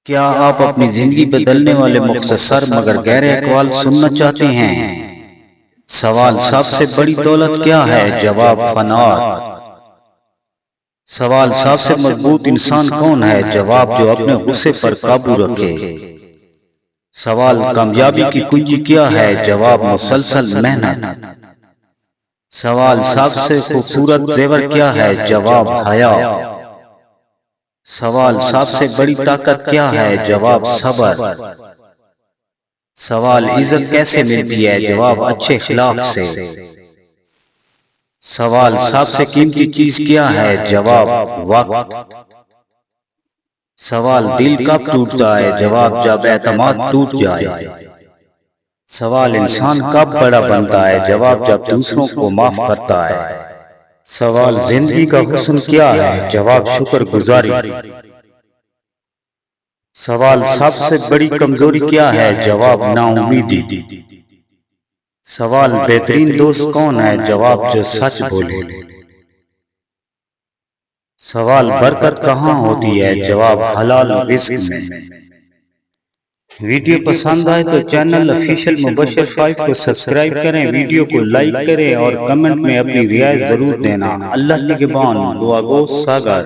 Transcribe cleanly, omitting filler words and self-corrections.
کیا آپ اپنی زندگی بدلنے والے مختصر مگر گہرے اقوال سننا چاہتے ہیں؟ سوال: سب سے بڑی دولت کیا ہے؟ جواب: فناعت۔ سوال: سب سے مضبوط انسان کون ہے؟ جواب: جو اپنے غصے پر قابو رکھے۔ سوال: کامیابی کی کنجی کیا ہے؟ جواب: مسلسل محنت۔ سوال: سب سے خوبصورت زیور کیا ہے؟ جواب: حیا۔ سوال: سب سے بڑی طاقت کیا ہے؟ جواب: صبر۔ سوال: عزت کیسے ملتی ہے؟ جواب: اچھے اخلاق سے۔ سوال: سب سے قیمتی چیز کیا ہے؟ جواب: وقت۔ سوال: دل کب ٹوٹتا ہے؟ جواب: جب اعتماد ٹوٹ جائے۔ سوال: انسان کب بڑا بنتا ہے؟ جواب: جب دوسروں کو معاف کرتا ہے۔ سوال: زندگی کا حسن کیا ہے؟ جواب: شکر گزاری۔ سوال: سب سے بڑی کمزوری کیا ہے؟ جواب: نا امیدی۔ سوال: بہترین دوست کون ہے؟ جواب: جو سچ بولے۔ سوال: برکت کہاں ہوتی ہے؟ جواب: حلال رزق میں۔ ویڈیو پسند آئے تو چینل آفیشل مبشر 5 کو سبسکرائب کریں، ویڈیو کو لائک کریں اور کمنٹ میں اپنی رائے ضرور دینا۔ اللہ نگہبان۔ دعا گو ساگر۔